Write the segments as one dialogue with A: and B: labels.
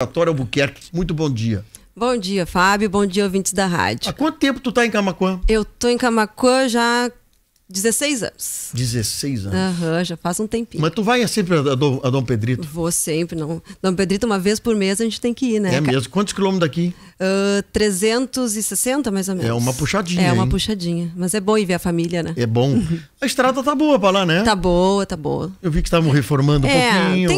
A: Laboratório Albuquerque, muito bom dia.
B: Bom dia, Fábio. Bom dia, ouvintes da rádio.
A: Há quanto tempo tu tá em Camaquã?
B: Eu tô em Camaquã já há 16 anos.
A: 16 anos.
B: Aham, já faz um tempinho.
A: Mas tu vai sempre a Dom Pedrito?
B: Vou sempre. Não. Dom Pedrito, uma vez por mês a gente tem que ir, né?
A: É mesmo. Quantos quilômetros daqui?
B: 360, mais ou menos.
A: É uma puxadinha,
B: É uma
A: hein?
B: puxadinha. Mas é bom ir ver a família, né?
A: É bom. A estrada tá boa pra lá, né?
B: Tá boa, tá boa.
A: Eu vi que estavam reformando um pouquinho.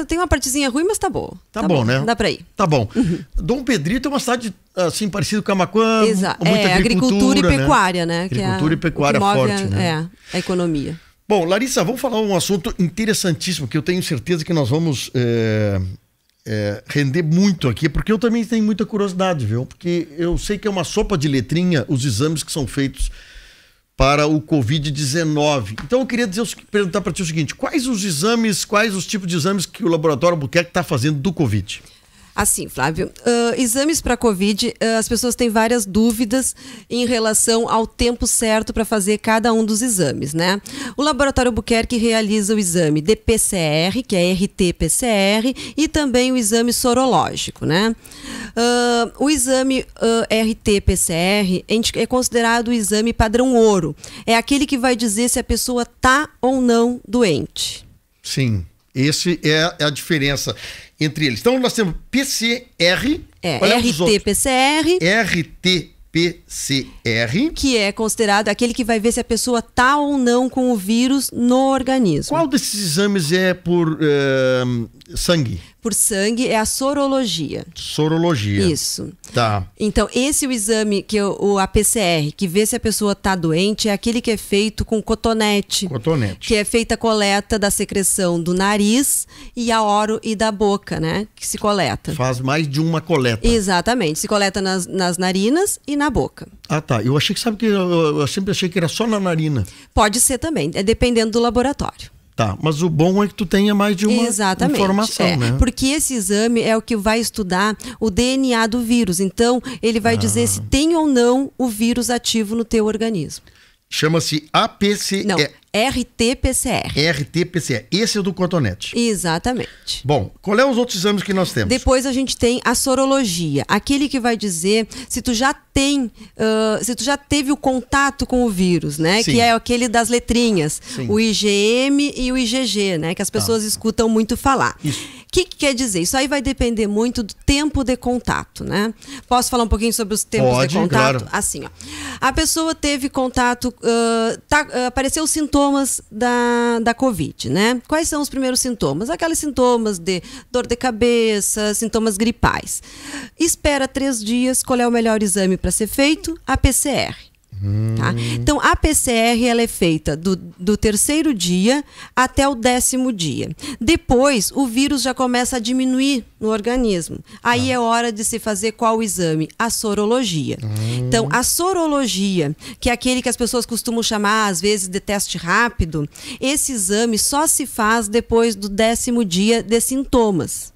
B: Tem uma partezinha ruim, mas tá boa.
A: Tá bom, né?
B: Dá pra ir.
A: Tá bom. Dom Pedrito é uma cidade, assim, parecida com Camaquã.
B: Exato.
A: Muita
B: agricultura e pecuária, né?
A: Agricultura e pecuária
B: que move
A: forte, né?
B: a economia.
A: Bom, Larissa, vamos falar um assunto interessantíssimo que eu tenho certeza que nós vamos render muito aqui, porque eu também tenho muita curiosidade, viu? Porque eu sei que é uma sopa de letrinha os exames que são feitos para o Covid-19. Então eu queria perguntar para ti o seguinte, quais os tipos de exames que o Laboratório Albuquerque está fazendo do Covid?
B: Assim, Flávio, exames para Covid, as pessoas têm várias dúvidas em relação ao tempo certo para fazer cada um dos exames, né? O Laboratório Albuquerque realiza o exame de PCR, que é RT-PCR, e também o exame sorológico, né? O exame RT-PCR é considerado o exame padrão ouro. É aquele que vai dizer se a pessoa está ou não doente.
A: Sim, essa é a diferença entre eles. Então nós temos PCR,
B: RT-PCR,
A: RT-PCR,
B: que é considerado aquele que vai ver se a pessoa tá ou não com o vírus no organismo.
A: Qual desses exames é por sangue?
B: Por sangue é a sorologia.
A: Sorologia.
B: Isso.
A: Tá.
B: Então, esse é o exame, que a PCR, que vê se a pessoa está doente, é aquele que é feito com cotonete.
A: Cotonete.
B: Que é feita a coleta da secreção do nariz e a oro e da boca, né? Que se coleta.
A: Faz mais de uma coleta.
B: Exatamente. Se coleta nas narinas e na boca.
A: Ah, tá. Eu achei que, eu sempre achei que era só na narina.
B: Pode ser também, é dependendo do laboratório.
A: Tá, mas o bom é que tu tenha mais de uma informação, né?
B: Porque esse exame é o que vai estudar o DNA do vírus. Então, ele vai dizer se tem ou não o vírus ativo no teu organismo.
A: Chama-se APC...
B: Não, RT-PCR.
A: RT-PCR. Esse é o do cotonete.
B: Exatamente.
A: Bom, qual é os outros exames que nós temos?
B: Depois a gente tem a sorologia, aquele que vai dizer se tu já teve o contato com o vírus, né?
A: Sim.
B: Que é aquele das letrinhas,
A: Sim.
B: o IgM e o IgG, né? Que as pessoas escutam muito falar. O que quer dizer? Isso aí vai depender muito do tempo de contato, né? Posso falar um pouquinho sobre os tempos de contato?
A: Claro.
B: Assim, ó. A pessoa teve contato, apareceu os sintomas da Covid, né? Quais são os primeiros sintomas? Aqueles sintomas de dor de cabeça, sintomas gripais. Espera 3 dias, qual é o melhor exame para ser feito? A PCR. Tá? Então, a PCR ela é feita do 3º dia até o 10º dia. Depois, o vírus já começa a diminuir no organismo. Aí é hora de se fazer qual exame? A sorologia. Então, a sorologia, que é aquele que as pessoas costumam chamar, às vezes, de teste rápido, esse exame só se faz depois do 10º dia de sintomas.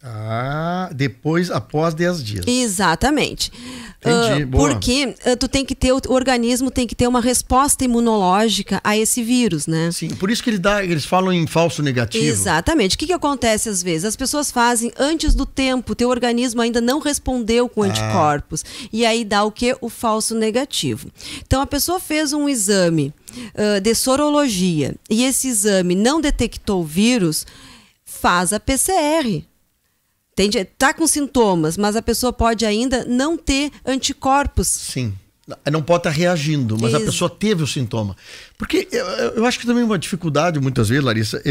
A: Ah, após 10 dias.
B: Exatamente.
A: Entendi, boa.
B: Porque o organismo tem que ter uma resposta imunológica a esse vírus, né?
A: Sim, por isso que eles falam em falso negativo.
B: Exatamente. O que acontece às vezes? As pessoas fazem antes do tempo, teu organismo ainda não respondeu com anticorpos. E aí dá o quê? O falso negativo. Então a pessoa fez um exame de sorologia e esse exame não detectou o vírus, faz a PCR. Está com sintomas, mas a pessoa pode ainda não ter anticorpos.
A: Sim, não pode estar reagindo, mas a pessoa teve o sintoma. Porque eu acho que também uma dificuldade, muitas vezes, Larissa,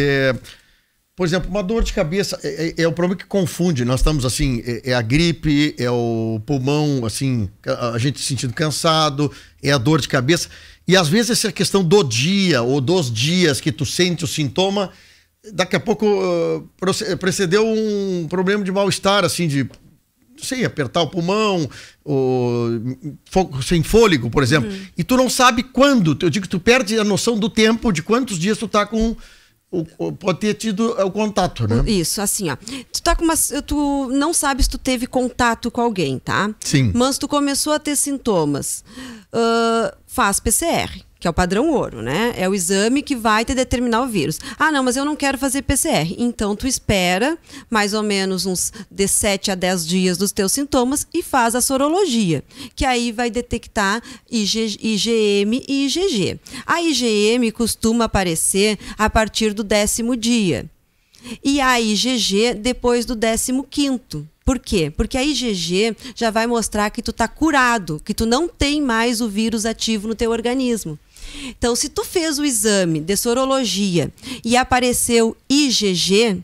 A: por exemplo, uma dor de cabeça é o problema que confunde. Nós estamos assim, é a gripe, é o pulmão, assim, a gente se sentindo cansado, é a dor de cabeça. E às vezes essa questão do dia ou dos dias que tu sente o sintoma, daqui a pouco precedeu um problema de mal-estar, assim, de, não sei, apertar o pulmão, sem fôlego, por exemplo. E tu não sabe quando. Eu digo que tu perde a noção do tempo, de quantos dias tu tá com... pode ter tido o contato, né?
B: Isso, assim, ó. Tu não sabe se tu teve contato com alguém, tá?
A: Sim.
B: Mas tu começou a ter sintomas. Faz PCR. que é o padrão ouro, né? É o exame que vai te determinar o vírus. Ah, não, mas eu não quero fazer PCR. Então, tu espera mais ou menos uns de 7 a 10 dias dos teus sintomas e faz a sorologia, que aí vai detectar IgM e IgG. A IgM costuma aparecer a partir do 10º dia e a IgG depois do 15º. Por quê? Porque a IgG já vai mostrar que tu tá curado, que tu não tem mais o vírus ativo no teu organismo. Então, se tu fez o exame de sorologia e apareceu IgG,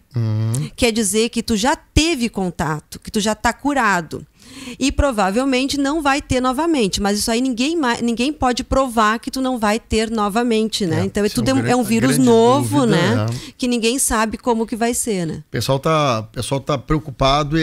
B: quer dizer que tu já teve contato, que tu já tá curado. E provavelmente não vai ter novamente. Mas isso aí ninguém pode provar que tu não vai ter novamente, né? Então é um vírus novo, né? Que ninguém sabe como que vai ser, né?
A: O pessoal tá preocupado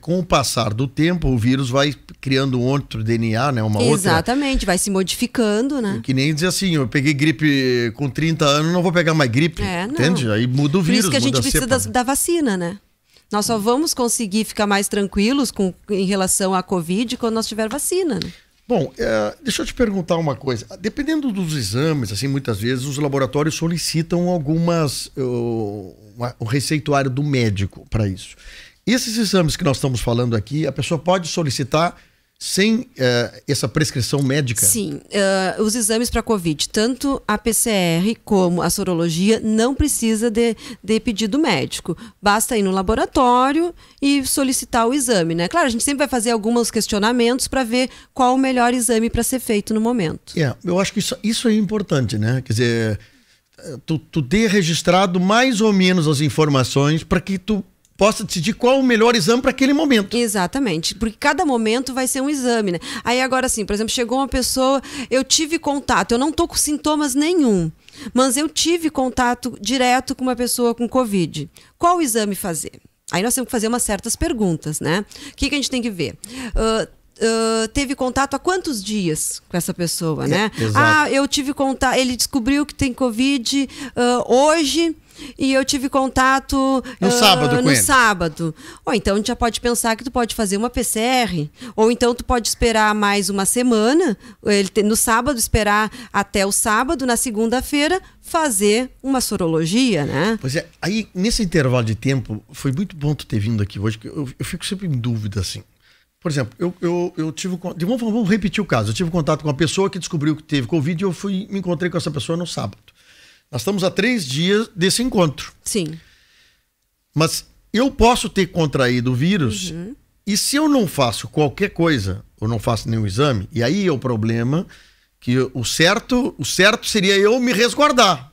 A: com o passar do tempo, o vírus vai criando um outro DNA, né?
B: Exatamente, vai se modificando, né?
A: Que nem dizer assim, eu peguei gripe com 30 anos, não vou pegar mais gripe, entende? Aí muda o vírus,
B: por isso que a gente precisa da vacina, né? Nós só vamos conseguir ficar mais tranquilos em relação à Covid quando nós tiver vacina, né?
A: Bom, deixa eu te perguntar uma coisa. Dependendo dos exames, assim, muitas vezes os laboratórios solicitam o receituário do médico para isso. Esses exames que nós estamos falando aqui, a pessoa pode solicitar sem essa prescrição médica?
B: Sim, os exames para Covid, tanto a PCR como a sorologia, não precisa de pedido médico. Basta ir no laboratório e solicitar o exame, né? Claro, a gente sempre vai fazer alguns questionamentos para ver qual o melhor exame para ser feito no momento.
A: Eu acho que isso é importante, né? Quer dizer, tu ter registrado mais ou menos as informações para que tu possa decidir qual o melhor exame para aquele momento.
B: Exatamente, porque cada momento vai ser um exame, né? Aí agora sim, por exemplo, chegou uma pessoa, eu tive contato, eu não tô com sintomas nenhum, mas eu tive contato direto com uma pessoa com Covid. Qual exame fazer? Aí nós temos que fazer umas certas perguntas, né? O que a gente tem que ver? Teve contato há quantos dias com essa pessoa, né?
A: Exato.
B: Eu tive contato, ele descobriu que tem Covid hoje e eu tive contato no sábado. Ou então a gente já pode pensar que tu pode fazer uma PCR, ou então tu pode esperar mais uma semana, no sábado esperar até o sábado, na segunda-feira fazer uma sorologia, né?
A: Pois é, aí nesse intervalo de tempo, foi muito bom tu ter vindo aqui hoje, que eu fico sempre em dúvida, assim. Por exemplo, eu tive... Vamos repetir o caso. Eu tive contato com uma pessoa que descobriu que teve Covid e eu me encontrei com essa pessoa no sábado. Nós estamos há 3 dias desse encontro.
B: Sim.
A: Mas eu posso ter contraído o vírus e se eu não faço qualquer coisa, ou não faço nenhum exame, e aí é o problema que o certo seria eu me resguardar.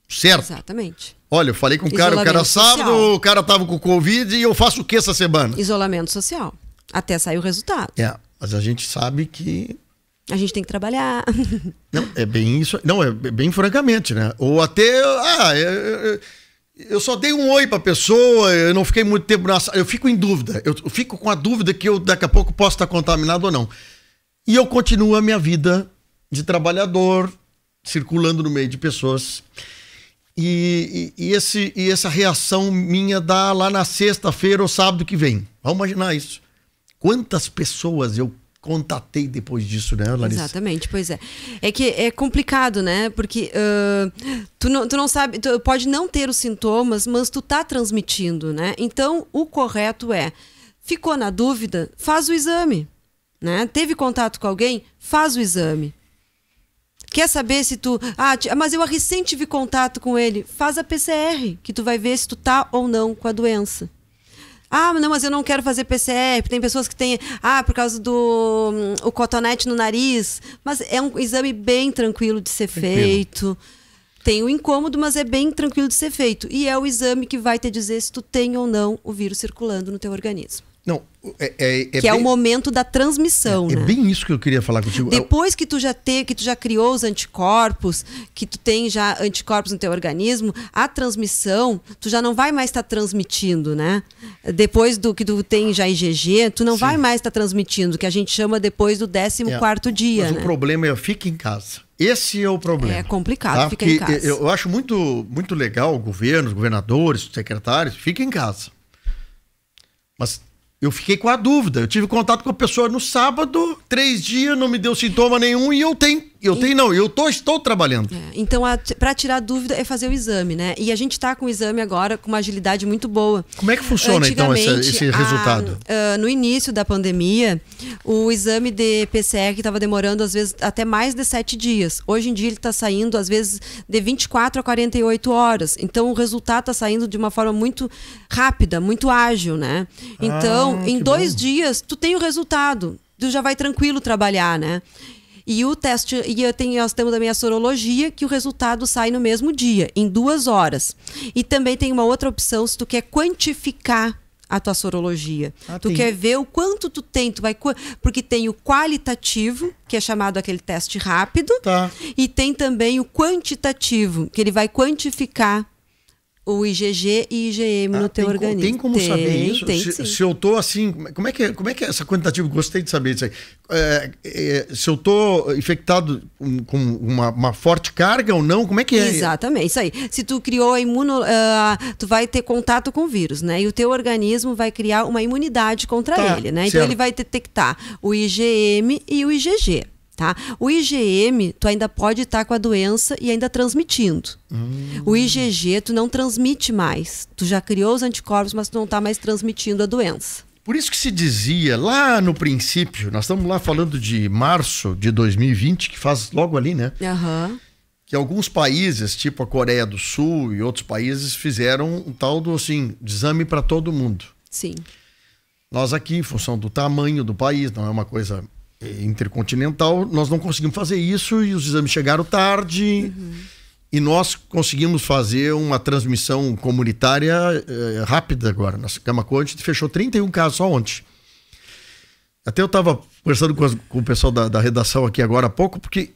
A: Certo?
B: Exatamente.
A: Olha, eu falei com o cara sábado, o cara tava com Covid e eu faço o que essa semana?
B: Isolamento social. Até sair o resultado.
A: Mas a gente sabe que...
B: A gente tem que trabalhar.
A: Não, é bem isso. Não, é bem francamente, né? Ou até... eu só dei um oi pra pessoa, eu não fiquei muito tempo na sala. Eu fico em dúvida. Eu fico com a dúvida que eu daqui a pouco posso estar contaminado ou não. E eu continuo a minha vida de trabalhador, circulando no meio de pessoas. E essa reação minha dá lá na sexta-feira ou sábado que vem. Vamos imaginar isso. Quantas pessoas eu contatei depois disso, né, Larissa?
B: Exatamente, pois é. É que é complicado, né? Porque tu não sabe, tu pode não ter os sintomas, mas tu tá transmitindo, né? Então, o correto ficou na dúvida, faz o exame, né? Teve contato com alguém? Faz o exame. Quer saber se tu... mas eu recém tive contato com ele. Faz a PCR, que tu vai ver se tu tá ou não com a doença. Não, mas eu não quero fazer PCR. Tem pessoas que têm... por causa do o cotonete no nariz. Mas é um exame bem tranquilo de ser feito. Tem o incômodo, mas é bem tranquilo de ser feito. E é o exame que vai te dizer se tu tem ou não o vírus circulando no teu organismo.
A: Não,
B: que é o momento da transmissão, né?
A: É bem isso que eu queria falar contigo.
B: Depois que tu já criou os anticorpos, que tu tem já anticorpos no teu organismo, a transmissão, tu já não vai mais estar transmitindo, né? Depois do que tu tem já IgG, tu não vai mais estar transmitindo, que a gente chama depois do 14º dia,
A: mas
B: né?
A: O problema é fica em casa. Esse é o problema.
B: É complicado, fica em casa.
A: Eu acho muito, muito legal governos, governadores, secretários, fica em casa. Mas eu fiquei com a dúvida. Eu tive contato com a pessoa no sábado, 3 dias, não me deu sintoma nenhum e eu tenho Estou trabalhando.
B: Então, para tirar dúvida é fazer o exame, né? E a gente está com o exame agora com uma agilidade muito boa.
A: Como é que funciona, então, esse resultado?
B: No início da pandemia, o exame de PCR estava demorando, às vezes, até mais de 7 dias. Hoje em dia, ele está saindo, às vezes, de 24 a 48 horas. Então, o resultado está saindo de uma forma muito rápida, muito ágil, né? Então, em 2 dias, tu tem o resultado. Tu já vai tranquilo trabalhar, né? E o teste, nós temos também a sorologia, que o resultado sai no mesmo dia, em 2 horas. E também tem uma outra opção, se tu quer quantificar a tua sorologia. Tu quer ver o quanto tu tem, porque tem o qualitativo, que é chamado aquele teste rápido, e tem também o quantitativo, que ele vai quantificar o IgG e IgM no teu organismo.
A: Tem como saber isso? Se eu tô assim, como é que é essa quantitativa? Gostei de saber disso aí. Se eu tô infectado com uma forte carga ou não, como é que é?
B: Exatamente, isso aí. Se tu criou tu vai ter contato com o vírus, né? E o teu organismo vai criar uma imunidade contra ele, né? Então ele vai detectar o IgM e o IgG. Tá? O IgM, tu ainda pode estar com a doença e ainda transmitindo. O IgG, tu não transmite mais. Tu já criou os anticorpos, mas tu não está mais transmitindo a doença.
A: Por isso que se dizia lá no princípio, nós estamos lá falando de março de 2020, que faz logo ali, né? Que alguns países, tipo a Coreia do Sul e outros países, fizeram um tal do assim, exame para todo mundo.
B: Sim.
A: Nós aqui, em função do tamanho do país, não é uma coisa intercontinental, nós não conseguimos fazer isso e os exames chegaram tarde e nós conseguimos fazer uma transmissão comunitária rápida agora. Nossa Camaquã, a gente fechou 31 casos só ontem. Até eu estava conversando com o pessoal da redação aqui agora há pouco, porque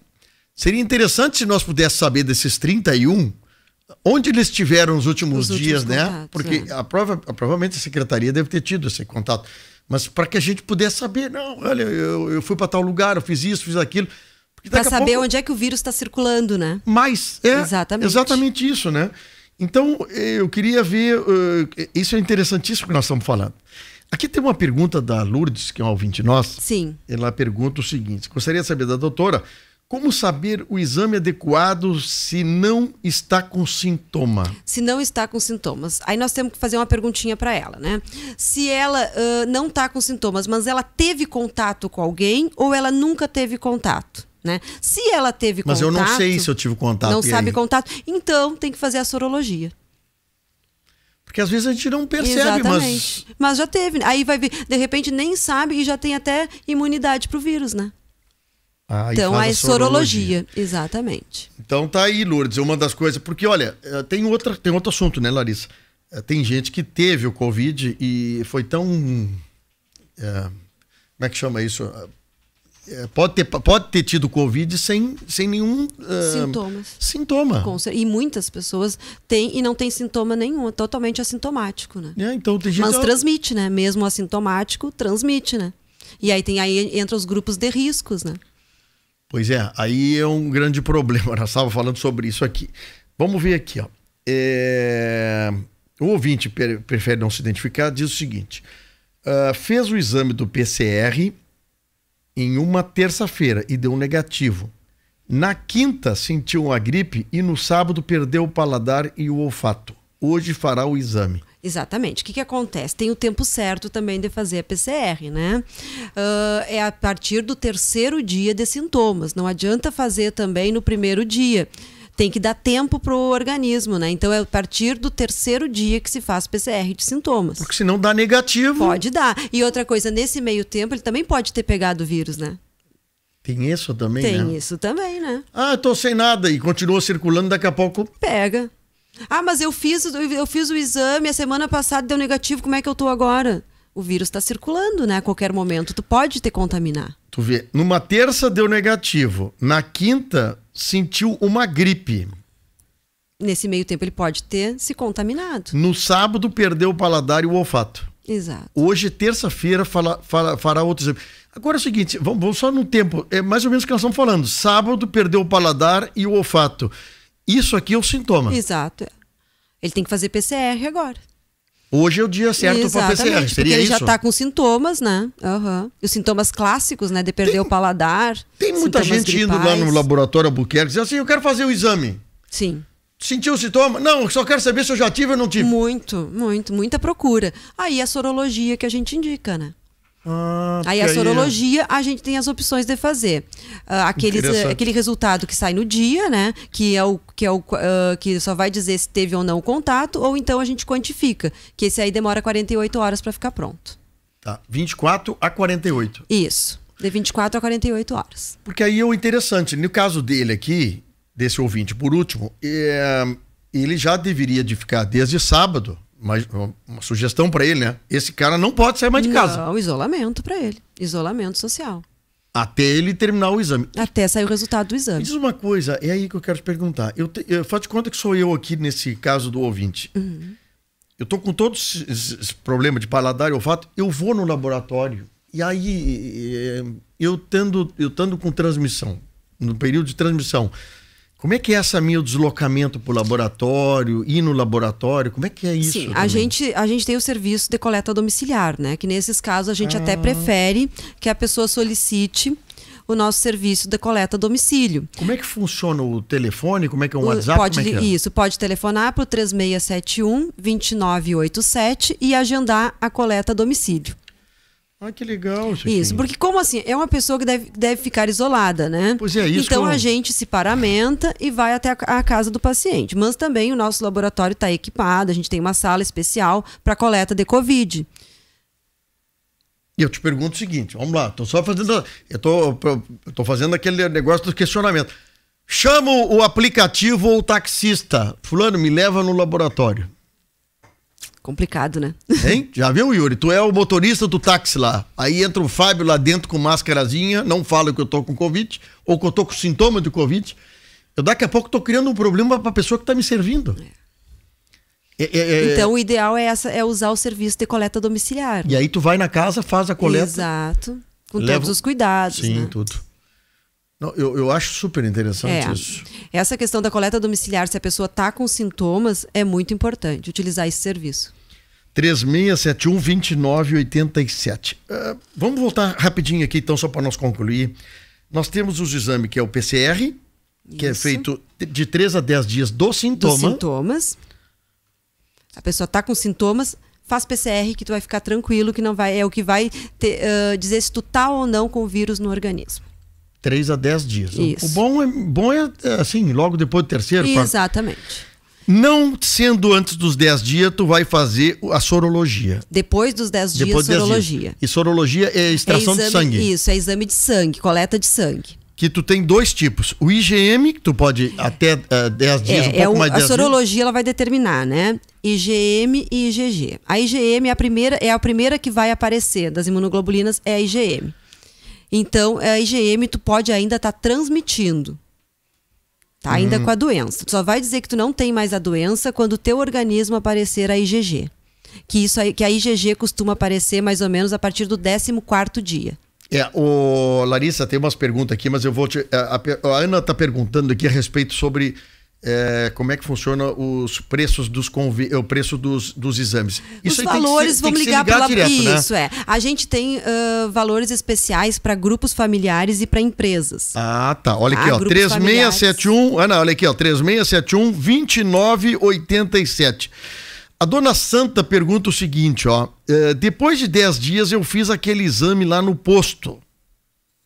A: seria interessante se nós pudéssemos saber desses 31, onde eles estiveram nos últimos dias, né? Porque provavelmente a secretaria deve ter tido esse contato. Mas para que a gente pudesse saber, não, olha, eu fui para tal lugar, eu fiz isso, fiz aquilo.
B: Para saber onde é que o vírus está circulando, né?
A: Mas exatamente isso, né? Então, eu queria ver, isso é interessantíssimo que nós estamos falando. Aqui tem uma pergunta da Lourdes, que é uma ouvinte nossa.
B: Sim.
A: Ela pergunta o seguinte, gostaria de saber da doutora, como saber o exame adequado se não está com sintoma?
B: Se não está com sintomas. Aí nós temos que fazer uma perguntinha para ela, né? Se ela não está com sintomas, mas ela teve contato com alguém ou ela nunca teve contato, né? Se ela teve contato...
A: Mas eu não sei se eu tive contato.
B: Não sabe contato. Então tem que fazer a sorologia.
A: Porque às vezes a gente não percebe,
B: exatamente. Mas já teve. Aí vai ver, de repente nem sabe e já tem até imunidade para o vírus, né? Então, a sorologia, exatamente.
A: Então tá aí, Lourdes, uma das coisas, porque olha, tem outro assunto, né, Larissa? Tem gente que teve o Covid e foi tão... como é que chama isso? Pode ter tido Covid sem nenhum... sintoma.
B: E muitas pessoas têm e não tem sintoma nenhum, é totalmente assintomático, né?
A: Então tem gente...
B: Mas transmite, né? Mesmo assintomático, transmite, né? E aí entra os grupos de riscos, né?
A: Pois é, aí é um grande problema. Nós estávamos falando sobre isso aqui. Vamos ver aqui, ó. O ouvinte prefere não se identificar, diz o seguinte: fez o exame do PCR em uma terça-feira e deu negativo. Na quinta sentiu uma gripe e no sábado perdeu o paladar e o olfato. Hoje fará o exame.
B: Exatamente. O que acontece? Tem o tempo certo também de fazer a PCR, né? É a partir do 3º dia de sintomas. Não adianta fazer também no 1º dia. Tem que dar tempo para o organismo, né? Então é a partir do 3º dia que se faz PCR de sintomas.
A: Porque senão dá negativo.
B: Pode dar. E outra coisa, nesse meio tempo ele também pode ter pegado o vírus, né?
A: Tem isso também, né?
B: Tem isso também, né?
A: Eu tô sem nada e continua circulando, daqui a pouco...
B: Pega. Mas eu fiz o exame a semana passada, deu negativo, como é que eu tô agora? O vírus está circulando, né? A qualquer momento, tu pode te contaminar.
A: Tu vê, numa terça deu negativo, na quinta sentiu uma gripe.
B: Nesse meio tempo ele pode ter se contaminado.
A: No sábado perdeu o paladar e o olfato.
B: Exato.
A: Hoje, terça-feira, fará outro exame. Agora é o seguinte, vamos só no tempo, é mais ou menos o que nós estamos falando. Sábado perdeu o paladar e o olfato. Isso aqui é o sintoma.
B: Exato. Ele tem que fazer PCR agora.
A: Hoje é o dia certo para PCR, seria
B: ele
A: isso?
B: Já está com sintomas, né? Os sintomas clássicos, né? De perder o paladar.
A: Tem muita gente gripais. Indo lá no laboratório Albuquerque e diz assim, eu quero fazer o exame.
B: Sim.
A: Sentiu o sintoma? Não, só quero saber se eu já tive ou não tive.
B: Muita procura. Aí a sorologia que a gente indica, né? Aí a sorologia, a gente tem as opções de fazer. Aquele resultado que sai no dia, né? Que só vai dizer se teve ou não contato, ou então a gente quantifica, que esse aí demora 48 horas para ficar pronto.
A: Tá, 24 a 48.
B: Isso, de 24 a 48 horas.
A: Porque aí é o interessante, no caso dele aqui, desse ouvinte, por último, ele já deveria de ficar desde sábado. Mas uma sugestão para ele, né? Esse cara não pode sair mais de casa.
B: Não, isolamento para ele. Isolamento social.
A: Até ele terminar o exame.
B: Até sair o resultado do exame.
A: Me diz uma coisa, é aí que eu quero te perguntar. Eu faço de conta que sou eu aqui nesse caso do ouvinte. Eu tô com todos esses problemas de paladar e olfato, eu vou no laboratório e aí eu estando com transmissão, no período de transmissão, como é que é essa meu deslocamento para o laboratório, ir no laboratório? Como é que é isso?
B: Sim, a gente tem o serviço de coleta domiciliar, né? Que nesses casos a gente até prefere que a pessoa solicite o nosso serviço de coleta a domicílio.
A: Como é que funciona o telefone? Como é que é o WhatsApp?
B: Isso, pode telefonar para o 3671-2987 e agendar a coleta a domicílio.
A: Que legal,
B: Chiquinho. Isso, porque como assim, é uma pessoa que deve ficar isolada, né?
A: Pois é, isso.
B: Então a gente se paramenta e vai até a casa do paciente. Mas também o nosso laboratório está equipado, a gente tem uma sala especial para coleta de Covid.
A: E eu te pergunto o seguinte, vamos lá, tô fazendo aquele negócio do questionamento. Chamo o aplicativo ou o taxista. Fulano, me leva no laboratório.
B: Complicado, né?
A: Hein? Já viu, Yuri? Tu é o motorista do táxi lá. Aí entra o Fábio lá dentro com máscarazinha, não fala que eu tô com Covid, ou que eu tô com sintoma de Covid. Eu daqui a pouco tô criando um problema pra pessoa que tá me servindo.
B: Então o ideal é usar o serviço de coleta domiciliar.
A: E aí tu vai na casa, faz a coleta.
B: Exato. Com todos os cuidados.
A: Sim,
B: né?
A: tudo. Não, eu acho super interessante isso.
B: Essa questão da coleta domiciliar, se a pessoa está com sintomas, é muito importante utilizar esse serviço.
A: 3671-2987. Vamos voltar rapidinho aqui, então, só para nós concluir. Nós temos os exames, que é o PCR, que é feito de 3 a 10 dias do sintoma.
B: Dos sintomas. A pessoa está com sintomas, faz PCR, que tu vai ficar tranquilo, que não vai, é o que vai dizer se tu tá ou não com o vírus no organismo. 3
A: a 10 dias.
B: Isso.
A: O bom é assim, logo depois do terceiro.
B: Exatamente.
A: Não sendo antes dos 10 dias, tu vai fazer a sorologia.
B: Depois dos 10 dias, sorologia.
A: E sorologia é extração de sangue.
B: Isso, é exame de sangue, coleta de sangue.
A: Que tu tem 2 tipos. O IgM, que tu pode até 10 dias, um pouco mais de 10 dias.
B: A sorologia ela vai determinar, né? IgM e IgG. A IgM é a primeira que vai aparecer das imunoglobulinas, é a IgM. Então, a IgM tu pode ainda estar transmitindo. Tá ainda com a doença. Tu só vai dizer que tu não tem mais a doença quando o teu organismo aparecer a IgG. Que a IgG costuma aparecer mais ou menos a partir do 14º dia.
A: Larissa, tem umas perguntas aqui, mas eu vou te... A Ana está perguntando aqui a respeito sobre como é que funciona os preços o preço dos exames.
B: Os valores, vamos ligar para
A: direto,
B: isso,
A: né?
B: A gente tem valores especiais para grupos familiares e para empresas.
A: Tá. Olha aqui, ó. 3671. Ana, olha aqui, ó. 3671-2987. A dona Santa pergunta o seguinte, ó. Depois de 10 dias eu fiz aquele exame lá no posto.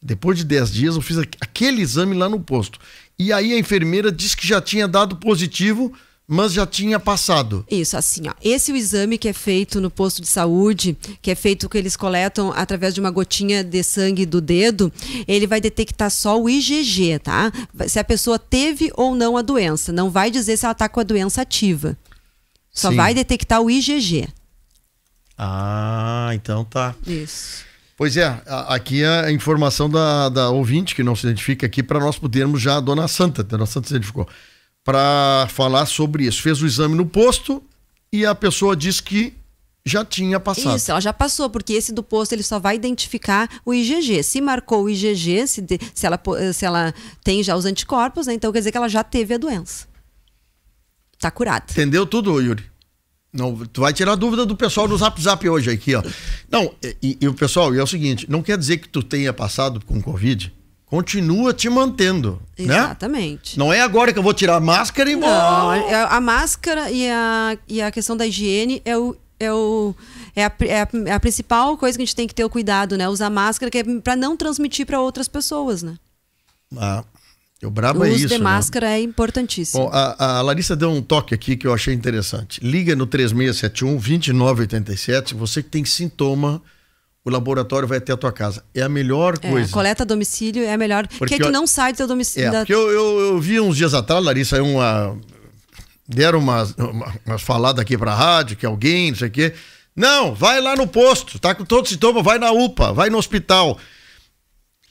A: Depois de 10 dias eu fiz aquele exame lá no posto. E aí a enfermeira disse que já tinha dado positivo, mas já tinha passado.
B: Isso, assim, ó. Esse é o exame que é feito no posto de saúde, que é feito que eles coletam através de uma gotinha de sangue do dedo, ele vai detectar só o IgG, tá? Se a pessoa teve ou não a doença. Não vai dizer se ela tá com a doença ativa. Só vai detectar o IgG.
A: Então tá.
B: Isso.
A: Pois é, aqui é a informação da ouvinte, que não se identifica aqui, para nós podermos já, a dona Santa se identificou, para falar sobre isso. Fez o exame no posto e a pessoa disse que já tinha passado.
B: Isso, ela já passou, porque esse do posto ele só vai identificar o IgG. Se marcou o IgG, se ela tem já os anticorpos, né, então quer dizer que ela já teve a doença. Tá curada.
A: Entendeu tudo, Yuri? Não, tu vai tirar dúvida do pessoal do Zap hoje aqui, ó. Não, e o pessoal, é o seguinte, não quer dizer que tu tenha passado com Covid, continua te mantendo,
B: Exatamente.
A: Né? Não é agora que eu vou tirar a máscara e vou...
B: Não, a máscara e a questão da higiene é a principal coisa que a gente tem que ter o cuidado, né? Usar máscara, que é para não transmitir para outras pessoas, né?
A: O brabo é isso.
B: O uso de máscara é importantíssimo.
A: Bom, a Larissa deu um toque aqui que eu achei interessante. Liga no 3671-2987. Você que tem sintoma, o laboratório vai até a tua casa. É a melhor coisa.
B: Coleta a domicílio é a melhor. Porque tu não sai do teu domicílio.
A: Porque eu vi uns dias atrás, Larissa, deram umas faladas aqui pra rádio, que alguém, não sei o quê. Não, vai lá no posto, tá com todo sintoma, vai na UPA, vai no hospital.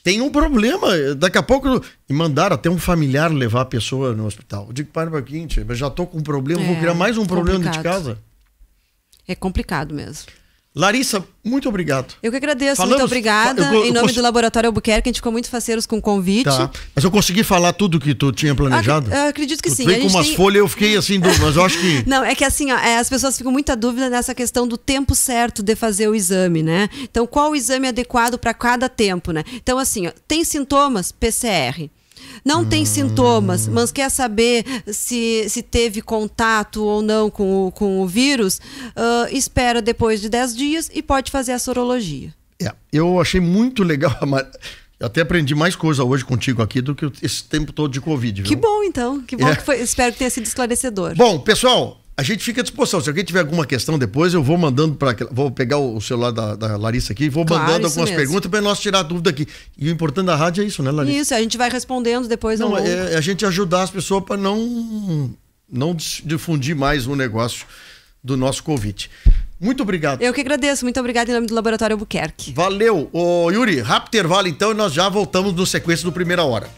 A: Tem um problema, daqui a pouco... E mandaram até um familiar levar a pessoa no hospital. Eu digo, para um pouquinho, eu já tô com um problema, vou criar mais um problema dentro de casa.
B: É complicado mesmo.
A: Larissa, muito obrigado.
B: Eu que agradeço, muito obrigada. Em nome do Laboratório Albuquerque, a gente ficou muito faceiros com o convite.
A: Tá. Mas eu consegui falar tudo que tu tinha planejado?
B: Eu acredito que sim.
A: Veio com umas folhas, eu fiquei assim, mas eu acho que...
B: Não, é que assim, as pessoas ficam muita dúvida nessa questão do tempo certo de fazer o exame, né? Então, qual o exame adequado para cada tempo, né? Então, assim, tem sintomas? PCR. Não tem sintomas, mas quer saber se teve contato ou não com o vírus, espera depois de 10 dias e pode fazer a sorologia.
A: Eu achei muito legal, eu até aprendi mais coisa hoje contigo aqui do que esse tempo todo de Covid. Viu?
B: Que bom, então. Que bom que foi. Espero que tenha sido esclarecedor.
A: Bom, pessoal, a gente fica à disposição. Se alguém tiver alguma questão depois, eu vou mandando vou pegar o celular da Larissa aqui e vou mandando algumas perguntas para nós tirar a dúvida aqui. E o importante da rádio é isso, né, Larissa?
B: Isso, a gente vai respondendo depois.
A: Não, é a gente ajudar as pessoas para não difundir mais o negócio do nosso Covid. Muito obrigado.
B: Eu que agradeço. Muito obrigado em nome do Laboratório Albuquerque.
A: Valeu. Ô, Yuri, rápido intervalo então e nós já voltamos no sequência do Primeira Hora.